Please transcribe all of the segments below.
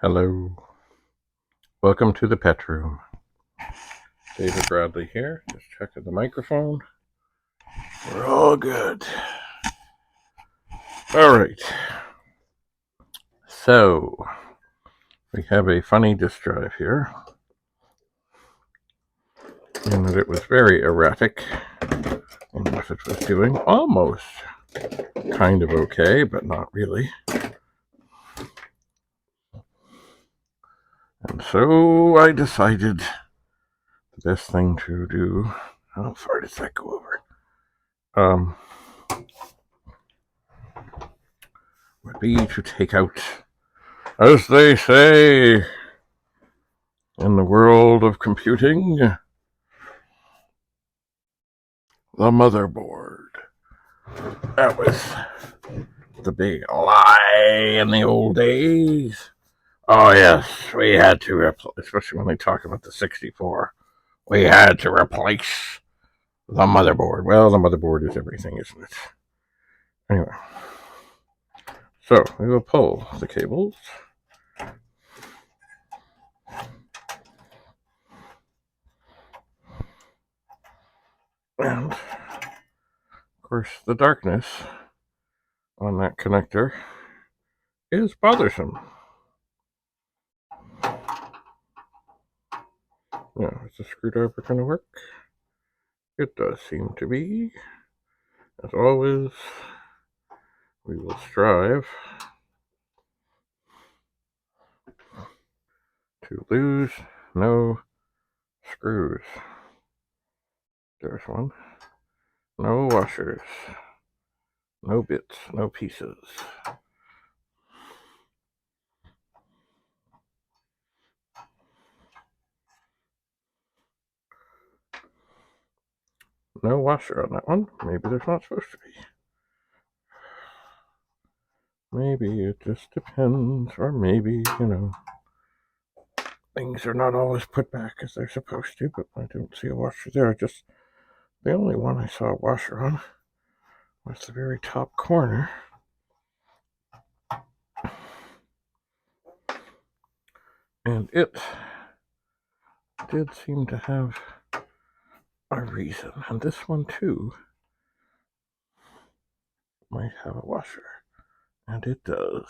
Hello. Welcome to the pet room. David Bradley here. Just checking the microphone. We're all good. All right. So, we have a funny disk drive here. And it was very erratic in what it was doing. Almost kind of okay, but not really. And so I decided the best thing to do. How far does that go over? Would be to take out, as they say in the world of computing, the motherboard. That was the big lie in the old days. Oh yes, we had to replace, especially when they talk about the 64. We had to replace the motherboard. Well, the motherboard is everything, isn't it? Anyway, so we will pull the cables. And, of course, the darkness on that connector is bothersome. Now, is the screwdriver going to work? It does seem to be. As always, we will strive to lose no screws. There's one. No washers. No bits. No pieces. No washer on that one. Maybe there's not supposed to be. Maybe it just depends. Or maybe, things are not always put back as they're supposed to, but I don't see a washer there. Just the only one I saw a washer on was the very top corner. And it did seem to have a reason. And this one, too, might have a washer. And it does.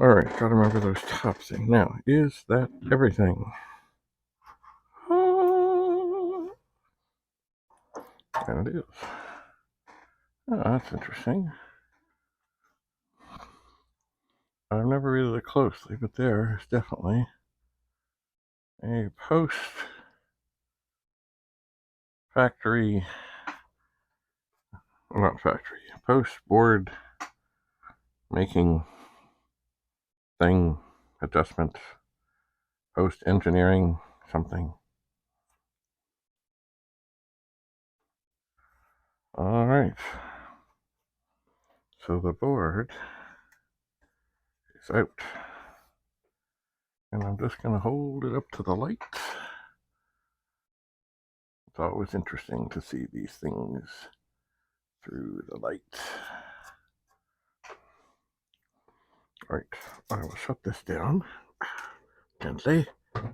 Alright, gotta remember those top things. Now, is that everything? And it is. Oh, that's interesting. I've never read it closely, but there is definitely a post-factory, well, not factory, post-board making thing, adjustment, post-engineering something. All right. So the board is out. And I'm just going to hold it up to the light. It's always interesting to see these things through the light. All right, I will shut this down gently,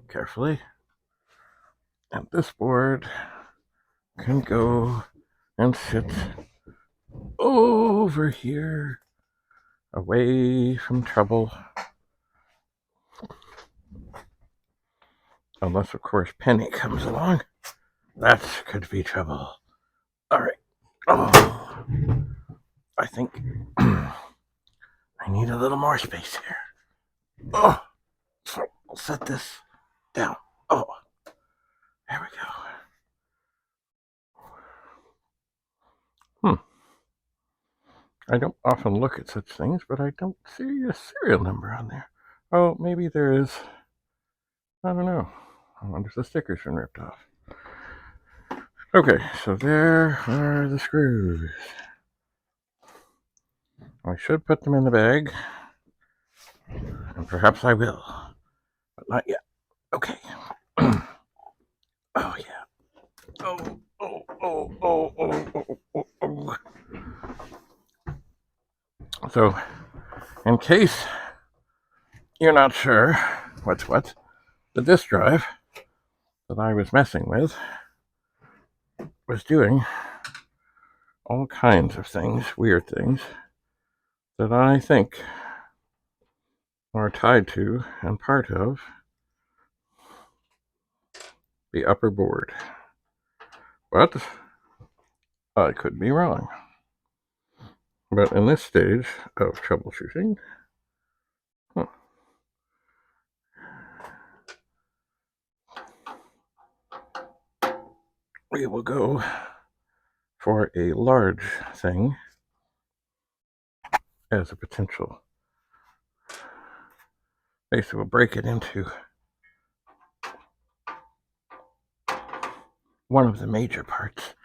carefully. And this board can go and sit over here, away from trouble. Unless, of course, Penny comes along. That could be trouble. All right. Oh, I think I need a little more space here. Oh, so I'll set this down. Oh, there we go. I don't often look at such things, but I don't see a serial number on there. Oh, maybe there is. I don't know. I wonder if the sticker's been ripped off. Okay, so there are the screws. I should put them in the bag, and perhaps I will, but not yet. Okay. Oh, yeah. Oh. So, in case you're not sure what's what, the disk drive that I was messing with was doing all kinds of things, weird things, that I think are tied to and part of the upper board. But I could be wrong. But in this stage of troubleshooting, we will go for a large thing as a potential. Basically, we'll break it into one of the major parts.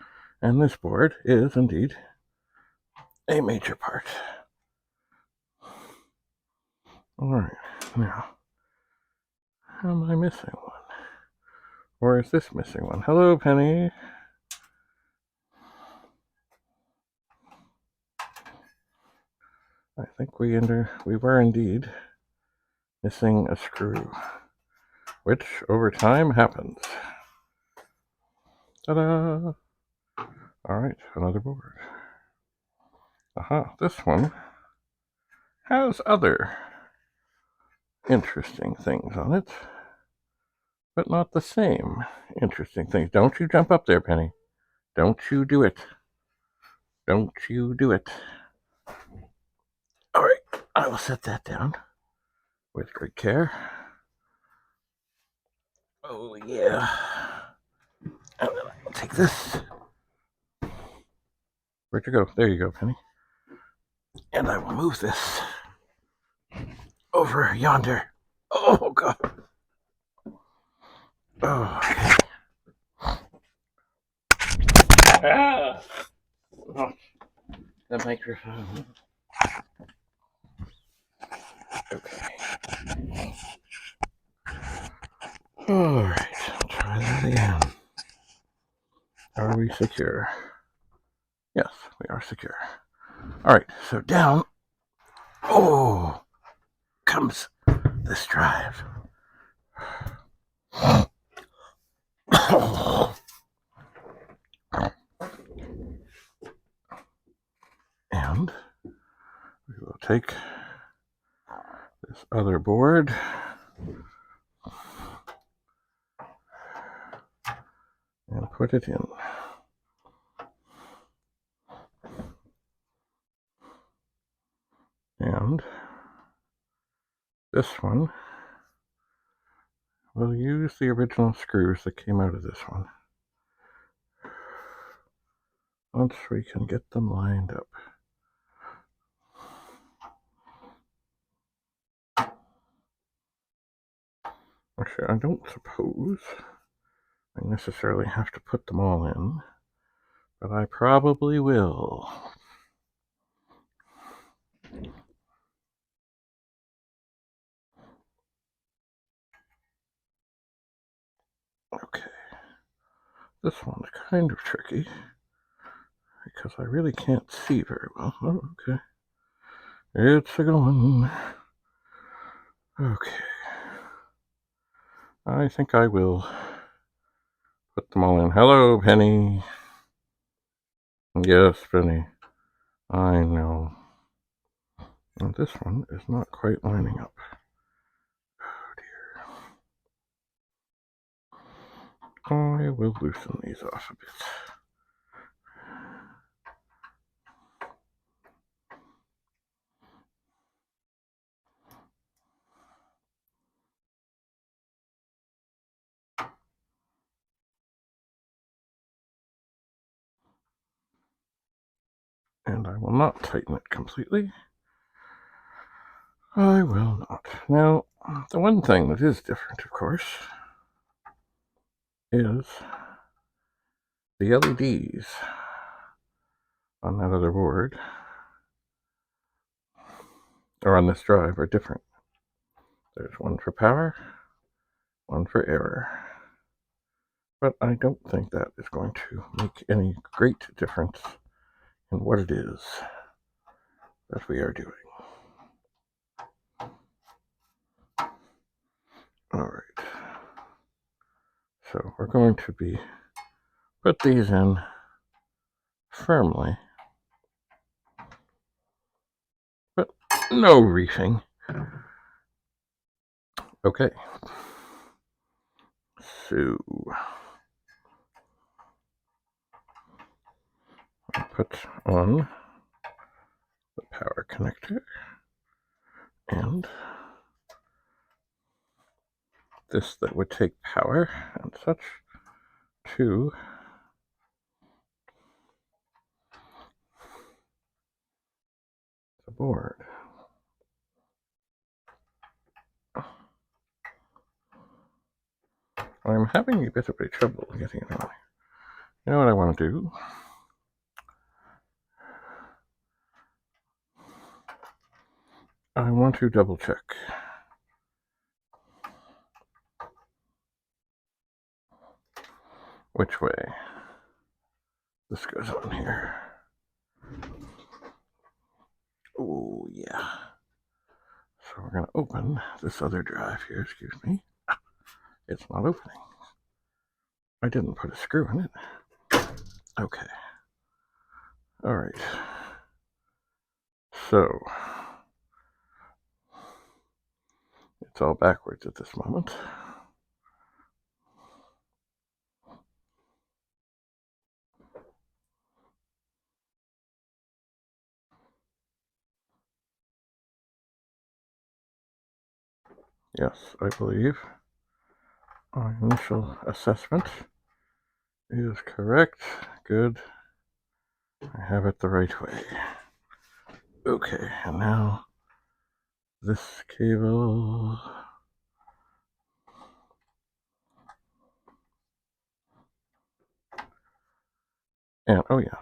And this board is indeed a major part. All right, now, am I missing one? Or is this missing one? Hello, Penny. I think we were indeed missing a screw, which over time happens. Ta-da! All right, another board. Aha, this one has other interesting things on it, but not the same interesting things. Don't you jump up there, Penny. Don't you do it. Don't you do it. All right, I will set that down with great care. Oh, yeah. And then I'll take this. Where'd you go? There you go, Penny. And I will move this over yonder. Oh, God. Oh, okay. Ah! Not the microphone. Okay. All right, I'll try that again. Are we secure? Yes, we are secure. All right, so down. Oh, comes this drive. And we will take this other board and put it in. And this one, we'll use the original screws that came out of this one. Once we can get them lined up. Actually, I don't suppose I necessarily have to put them all in, but I probably will. Okay. This one's kind of tricky because I really can't see very well. Oh, okay. It's a going. Okay. I think I will put them all in. Hello, Penny. Yes, Penny. I know. And this one is not quite lining up. Oh, dear. I will loosen these off a bit. And I will not tighten it completely. I will not. Now, the one thing that is different, of course, is the LEDs on that other board, or on this drive, are different. There's one for power, one for error. But I don't think that is going to make any great difference in what it is that we are doing. we're going to put these in firmly, but no reefing. Okay, so I'll put on the power connector and this that would take power and such to the board. I'm having a bit of a trouble getting it on. You know what I want to do? I want to double check which way this goes on here. Oh, yeah. So we're going to open this other drive here, excuse me. It's not opening. I didn't put a screw in it. Okay. All right. So it's all backwards at this moment. Yes, I believe our initial assessment is correct. Good. I have it the right way. Okay, and now this cable. And, oh yeah.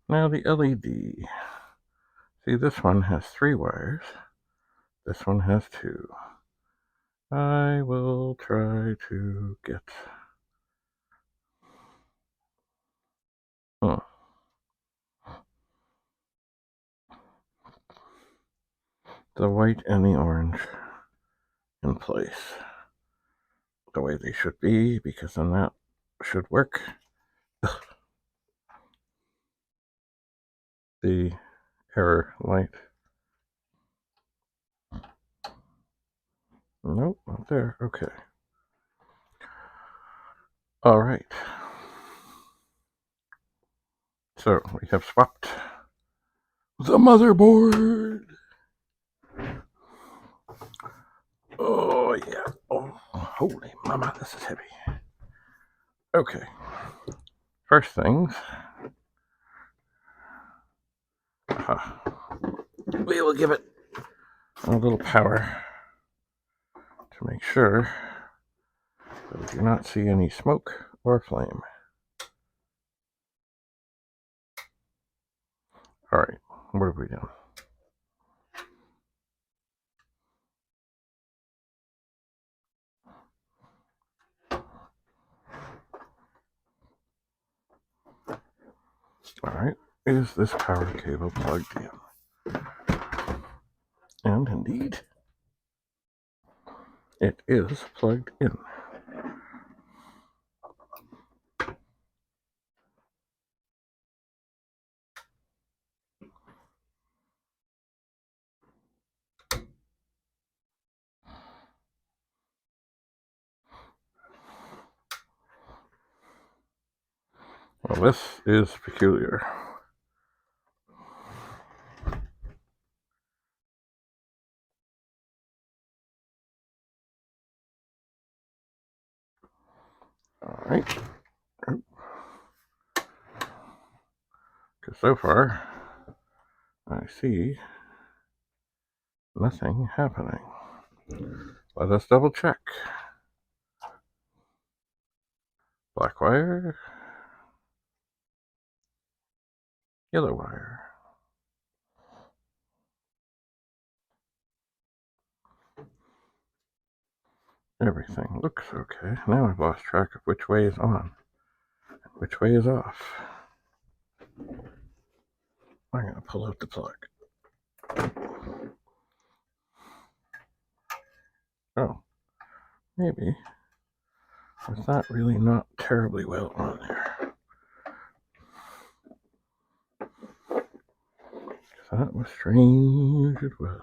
Now the LED. See, this one has 3 wires. This one has 2. I will try to get... the white and the orange in place the way they should be, because then that should work. The error light. Nope, not there. Okay. All right. So we have swapped the motherboard. Oh, yeah. Oh, holy mama, this is heavy. Okay. First things, we will give it a little power to make sure that we do not see any smoke or flame. All right, what have we done? All right, is this power cable plugged in? And indeed, it is plugged in. Well, this is peculiar. All right. Because so far, I see nothing happening. Let us double check. Black wire, yellow wire. Everything looks okay. Now I've lost track of which way is on and which way is off. I'm going to pull out the plug. Oh, maybe It's that really not terribly well on there. That was strange, it was.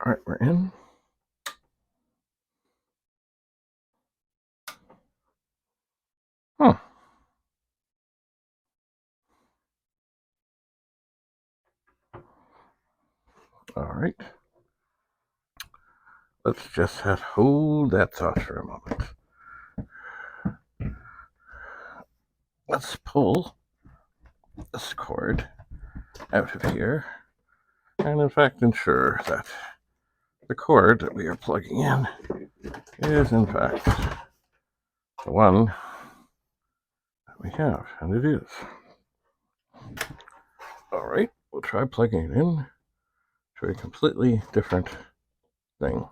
Alright, we're in. Huh. Alright. Let's just hold that thought for a moment. Let's pull this cord out of here and in fact ensure that the cord that we are plugging in is in fact the one that we have, and it is. Alright, we'll try plugging it in to a completely different thing.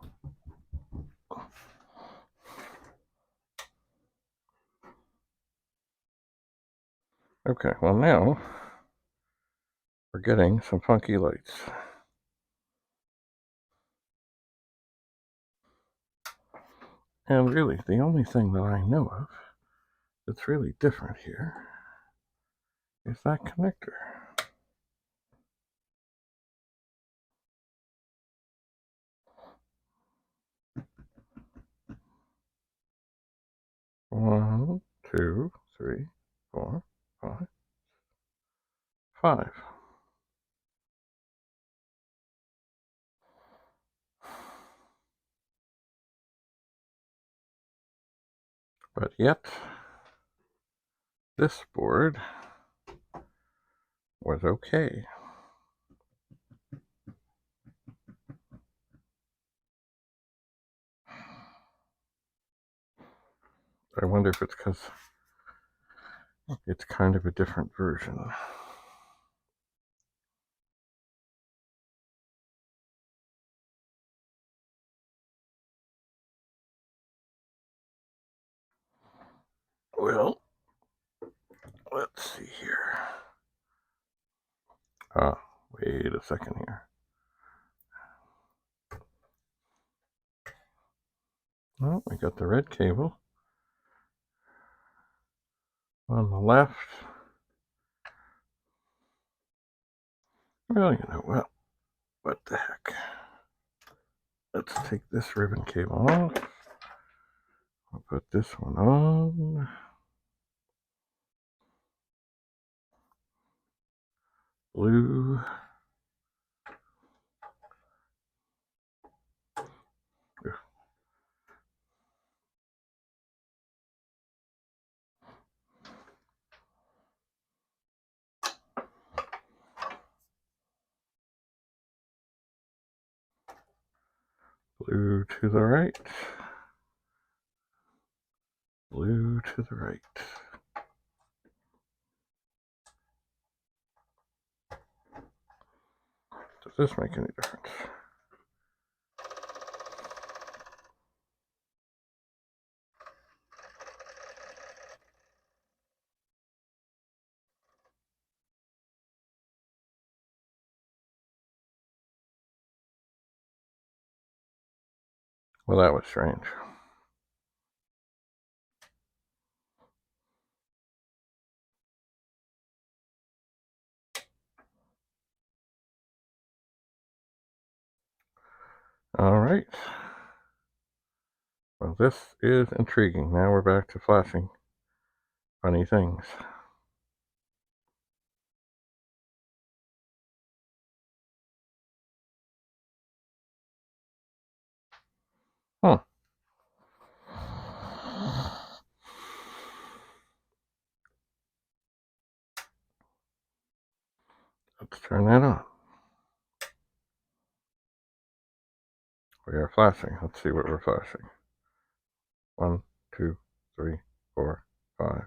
Okay, well now we're getting some funky lights. And really, the only thing that I know of that's really different here is that connector. One, two, three, four, five, five. But yet, this board was okay. I wonder if it's because it's kind of a different version. Well, let's see here. Wait a second here. Well, we got the red cable on the left. Well, you know what the heck. Let's take this ribbon cable off. I'll put this one on. Blue. Blue to the right. Blue to the right. Does this make any difference? Well, that was strange. All right. Well, this is intriguing. Now we're back to flashing funny things. Huh. Let's turn that on. We are flashing. Let's see what we're flashing. 1, 2, 3, 4, 5.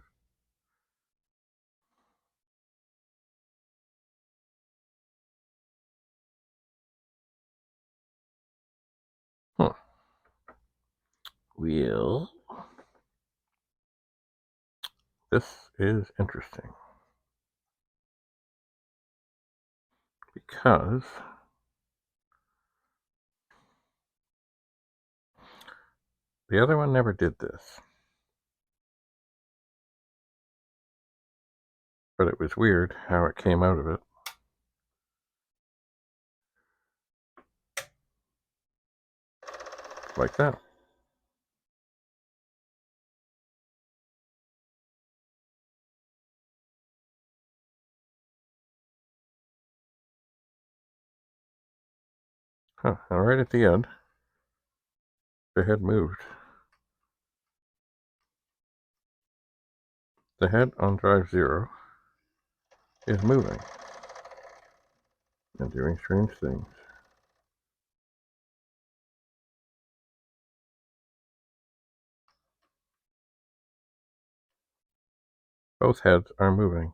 Huh. Well, this is interesting because The other one never did this. But it was weird how it came out of it. Like that. Huh, and right at the end, the head moved. The head on drive 0 is moving and doing strange things. Both heads are moving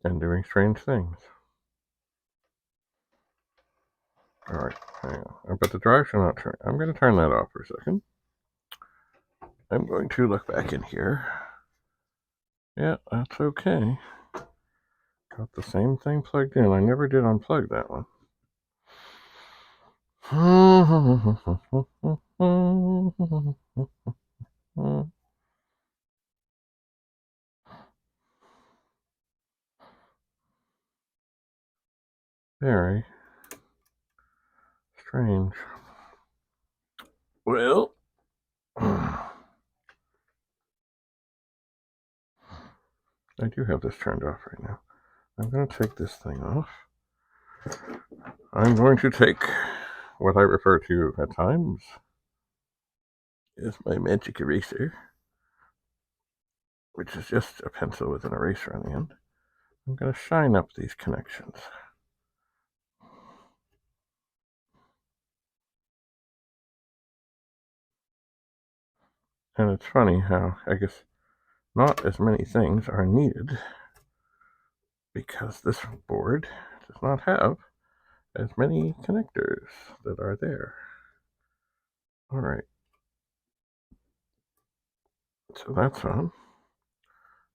and doing strange things. Alright, hang on. But the drive should not turn. I'm going to turn that off for a second. I'm going to look back in here. Yeah, that's okay. Got the same thing plugged in. I never did unplug that one. Very strange. Well, I do have this turned off right now. I'm going to take this thing off. I'm going to take what I refer to at times as my magic eraser, which is just a pencil with an eraser on the end. I'm going to shine up these connections. And it's funny how, I guess, not as many things are needed because this board does not have as many connectors that are there. All right. So that's on.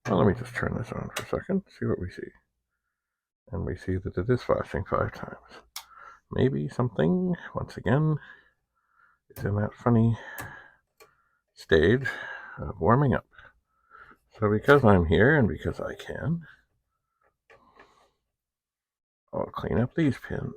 Well, let me just turn this on for a second, see what we see. And we see that it is flashing 5 times. Maybe something, once again, is in that funny stage of warming up. So because I'm here and because I can, I'll clean up these pins.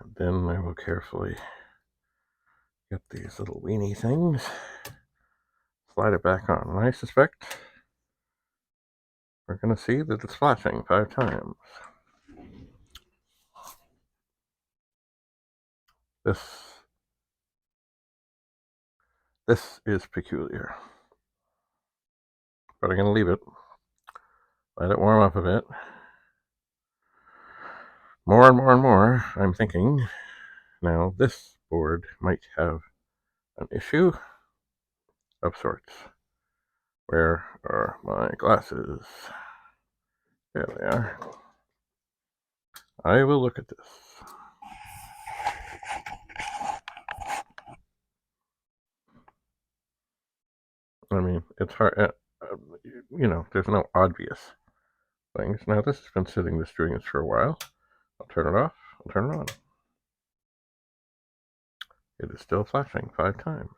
And then I will carefully get these little weenie things, slide it back on. And I suspect we're going to see that it's flashing 5 times. This is peculiar. But I'm going to leave it, let it warm up a bit. More and more and more, I'm thinking, now this board might have an issue of sorts. Where are my glasses? There they are. I will look at this. I mean, it's hard, there's no obvious things. Now, this has been doing this for a while. I'll turn it off, I'll turn it on. It is still flashing 5 times.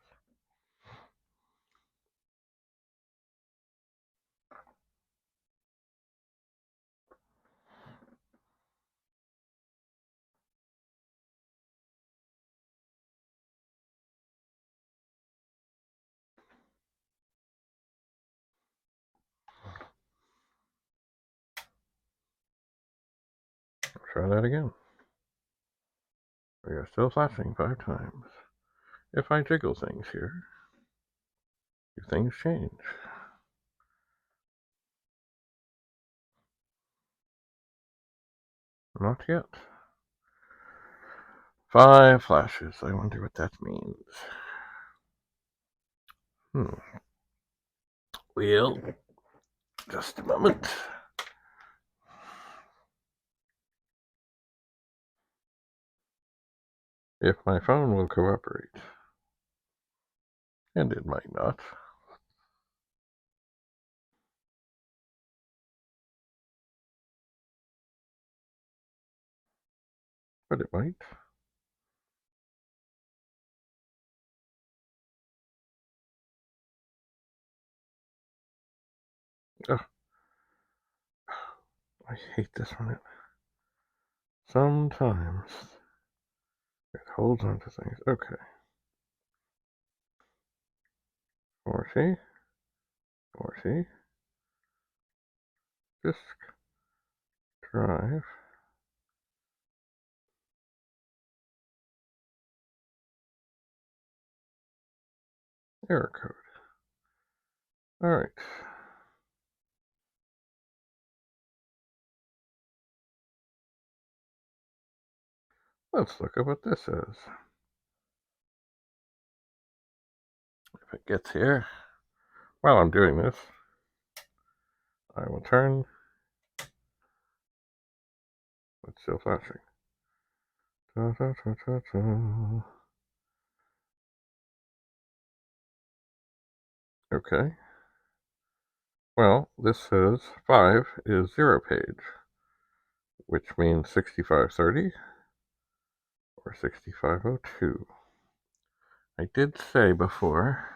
Try that again. We are still flashing 5 times. If I jiggle things here, do things change? Not yet. 5 flashes. I wonder what that means. Well, just a moment. If my phone will cooperate. And it might not. but it might. Oh, I hate this one. Sometimes it holds on to things. Okay. 40, 40, disk, drive, error code. All right. Let's look at what this is. If it gets here, while I'm doing this, I will turn. It's still flashing. Da, da, da, da, da. Okay. Well, this says 5 is 0 page, which means 6530 or 6502. I did say before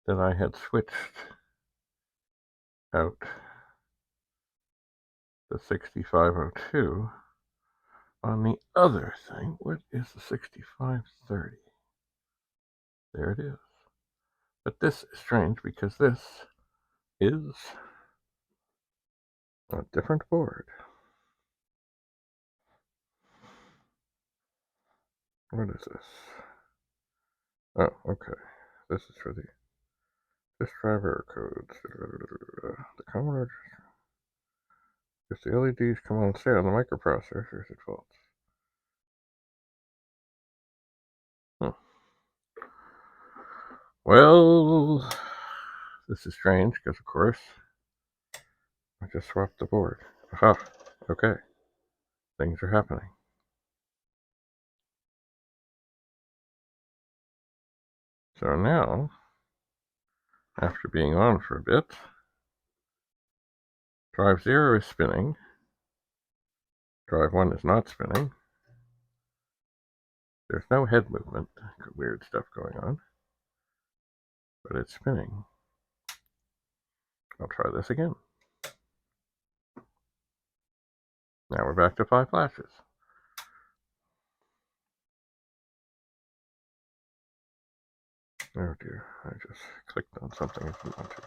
that I had switched out the 6502 on the other thing. What is the 6530? There it is. But this is strange because this is a different board. What is this? Oh, okay. This is for the disk drive error codes. The Commodore. If the LEDs come on stay on the microprocessor, or is it false? Well, this is strange because, of course, I just swapped the board. Aha, okay. Things are happening. So now, after being on for a bit, drive 0 is spinning, drive 1 is not spinning. There's no head movement, weird stuff going on, but it's spinning. I'll try this again. Now we're back to 5 flashes. Oh dear, I just clicked on something I didn't want to.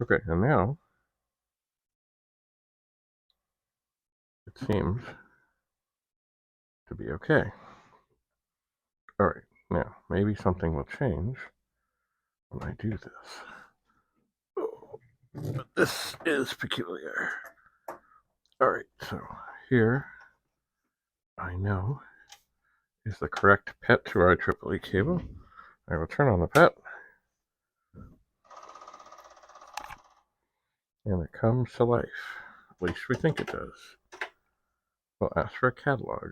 Okay, and now it seems to be okay. Alright, now maybe something will change when I do this. Oh, but this is peculiar. Alright, so here I know is the correct PET to IEEE cable. I will turn on the PET, and it comes to life. At least we think it does. We'll ask for a catalog.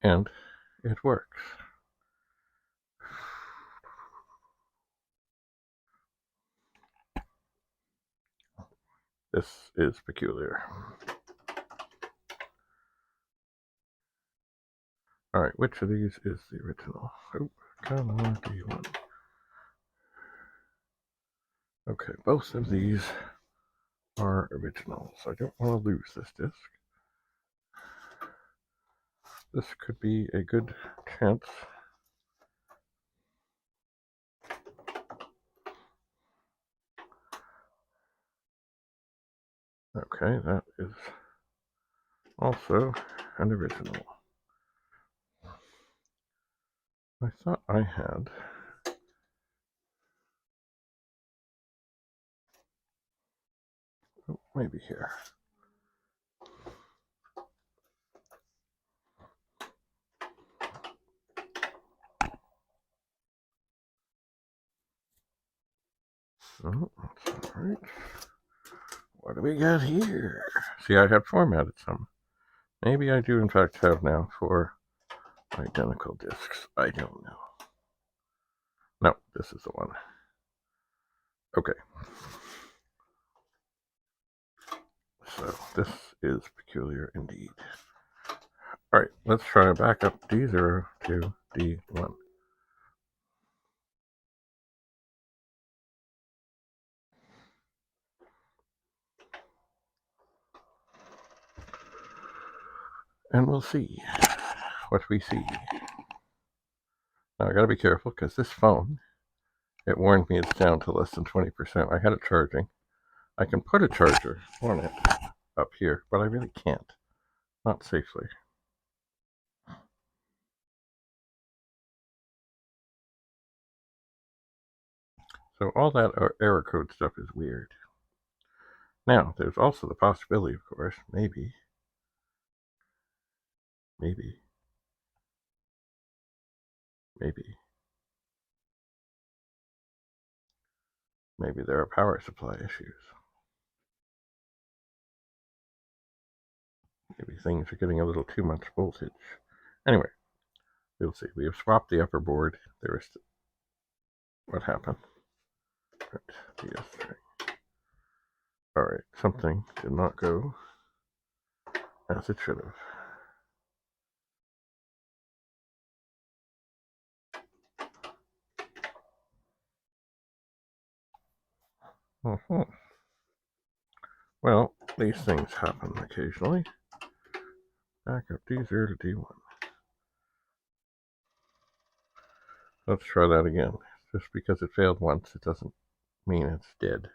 And it works. This is peculiar. Alright, which of these is the original? Oh, come on, D1. Okay, both of these are originals. I don't want to lose this disc. This could be a good chance. Okay, that is also an original. I thought I had maybe here. Oh, that's all right. What do we got here? See, I had formatted some. Maybe I do, in fact, have now 4 identical discs. I don't know. No, this is the one. Okay. So this is peculiar indeed. All right, let's try backup D0 to D1. And we'll see what we see. Now I gotta be careful because this phone, it warned me it's down to less than 20%. I had it charging. I can put a charger on it up here, but I really can't. Not safely. So all that error code stuff is weird. Now, there's also the possibility, of course, maybe there are power supply issues. Maybe things are getting a little too much voltage. Anyway, we'll see. We have swapped the upper board. There is what happened. All right, something did not go as it should have. Well, these things happen occasionally. Back up D0 to D1. Let's try that again. Just because it failed once, it doesn't mean it's dead.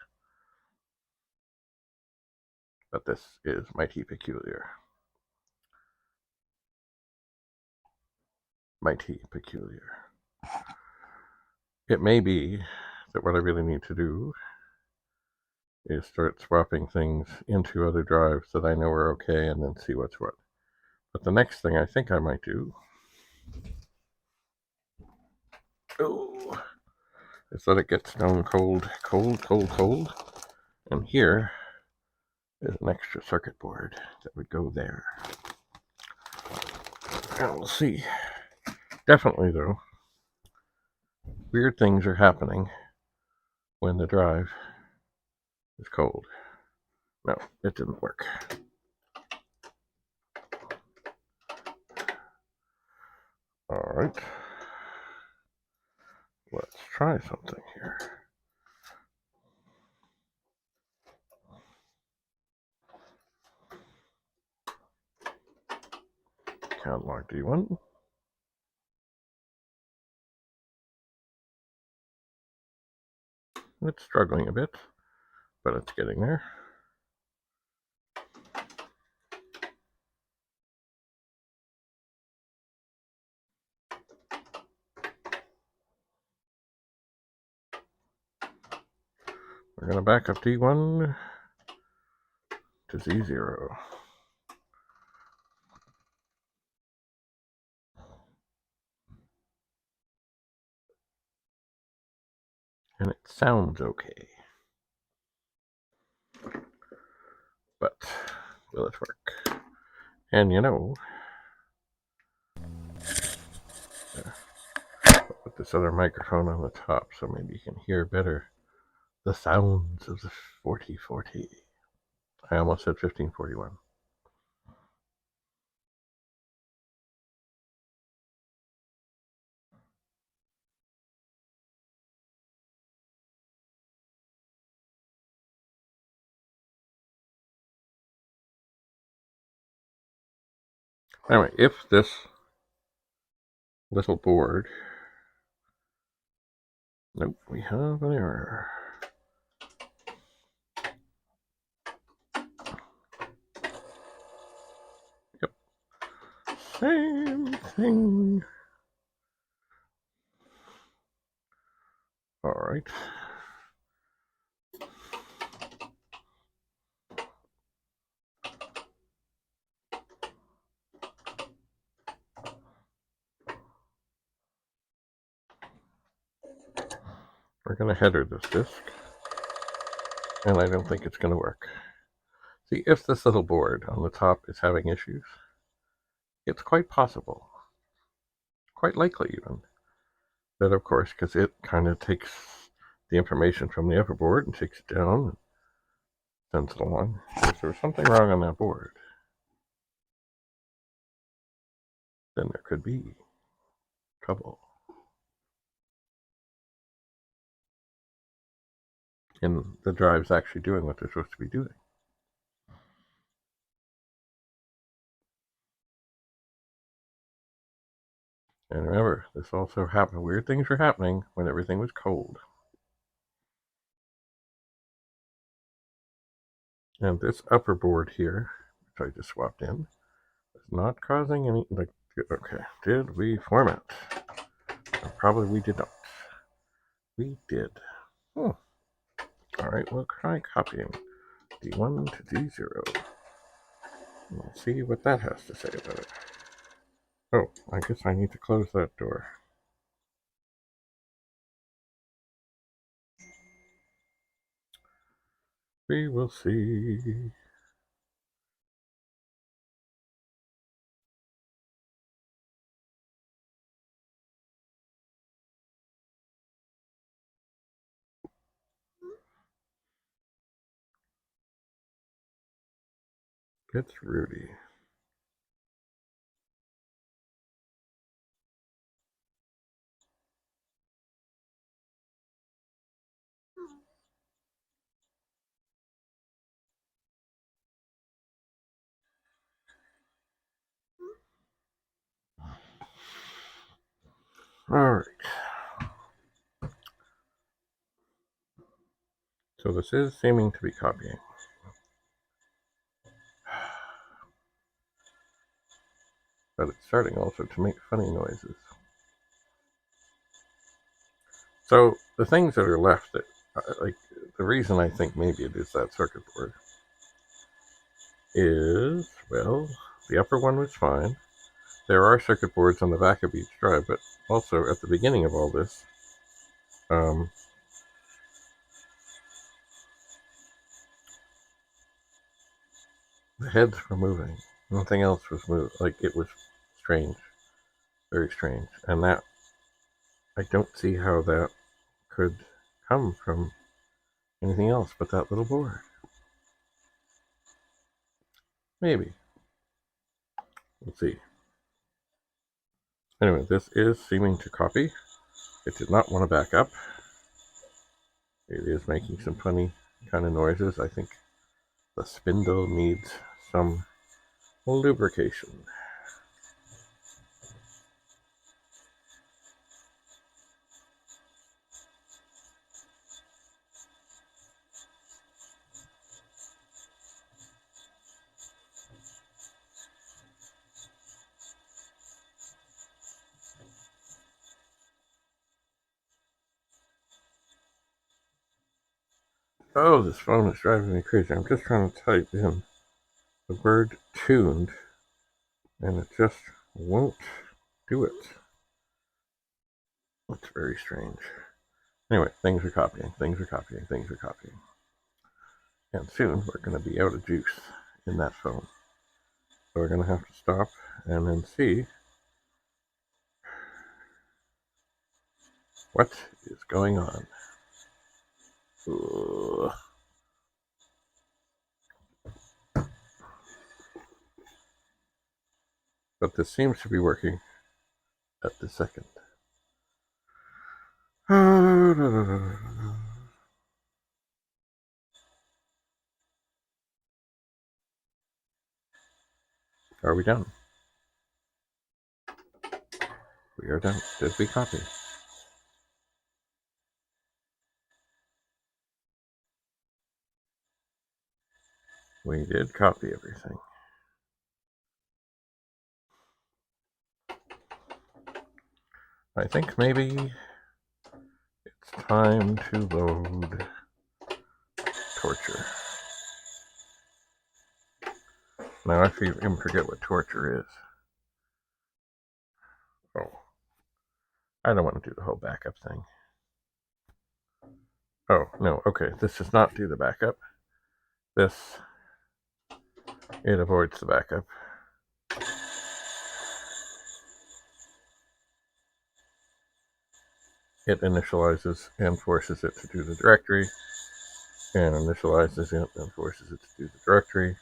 But this is mighty peculiar. Mighty peculiar. It may be that what I really need to do is start swapping things into other drives that I know are okay and then see what's what. But the next thing I think I might do is let it get stone cold. And here is an extra circuit board that would go there. And we'll see. Definitely, though, weird things are happening when the drive is cold. No, it didn't work. All right. Let's try something here. Catalog D1. It's struggling a bit, but it's getting there. We're going to back up D1 to Z0. And it sounds okay. But will it work? And you know, put this other microphone on the top so maybe you can hear better the sounds of the 4040. I almost said 1541. Anyway, if this little board... Nope, we have an error. Yep. Same thing. All right. We're going to header this disk, and I don't think it's going to work. See, if this little board on the top is having issues, it's quite possible, quite likely even, But of course, because it kind of takes the information from the upper board and takes it down and sends it along. If there was something wrong on that board, then there could be trouble in the drives actually doing what they're supposed to be doing. And remember, this also happened. Weird things were happening when everything was cold. And this upper board here, which I just swapped in, is not causing any, like, okay, did we format? Probably we did not. We did. Oh, all right, we'll try copying D1 to D0. We'll see what that has to say about it. Oh, I guess I need to close that door. We will see. It's Rudy. All right. So this is seeming to be copying. But it's starting also to make funny noises. So the things that are left, that, like, the reason I think maybe it is that circuit board is, well, the upper one was fine. There are circuit boards on the back of each drive, but also at the beginning of all this, the heads were moving. Nothing else was moving. Like, it was strange. Very strange. And that, I don't see how that could come from anything else but that little board. Maybe. We'll see. Anyway, this is seeming to copy. It did not want to back up. It is making some funny kind of noises. I think the spindle needs some lubrication. Oh, this phone is driving me crazy. I'm just trying to type in the word tuned, and it just won't do it. It's very strange. Anyway, things are copying, things are copying, things are copying. And soon we're going to be out of juice in that phone. So we're going to have to stop and then see what is going on. Ugh. But this seems to be working at the second. Are we done? We are done. Did we copy? We did copy everything. I think maybe it's time to load torture. Now I even forget what torture is. Oh, I don't want to do the whole backup thing. Oh, no, okay, this does not do the backup. This, it avoids the backup. it initializes and forces it to do the directory, and initializes it and forces it to do the directory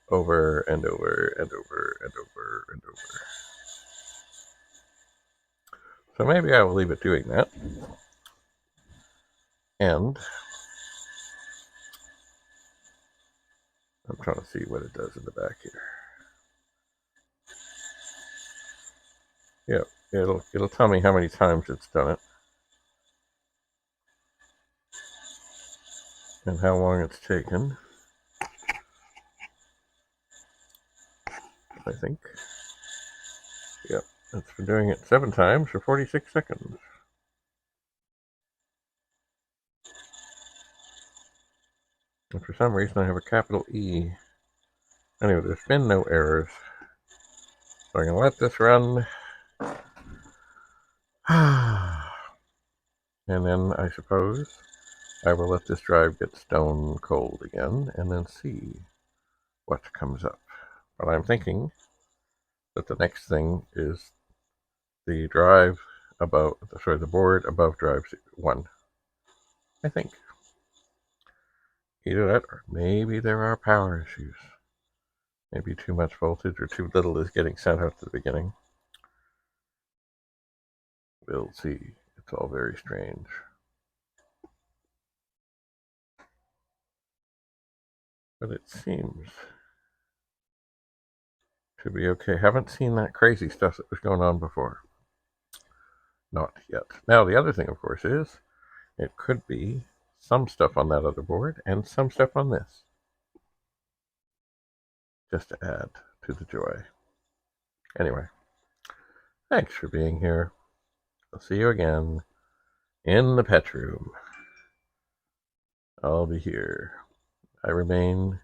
over and over and over and over and over. So maybe I will leave it doing that. And I'm trying to see what it does in the back here. Yeah, it'll tell me how many times it's done it and how long it's taken. I think. Yep, it's been doing it 7 times for 46 seconds. And for some reason I have a capital E. Anyway, there's been no errors. So I'm going to let this run. And then I suppose I will let this drive get stone cold again and then see what comes up. But I'm thinking that the next thing is the drive above, sorry, the board above drive 1. I think. Either that or maybe there are power issues. Maybe too much voltage or too little is getting sent out at the beginning. We'll see. It's all very strange. But it seems to be okay. Haven't seen that crazy stuff that was going on before. Not yet. Now, the other thing, of course, is it could be some stuff on that other board and some stuff on this. Just to add to the joy. Anyway, thanks for being here. I'll see you again in the pet room. I'll be here. I remain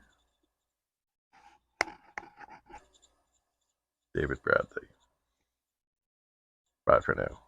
David Bradley. Bye for now.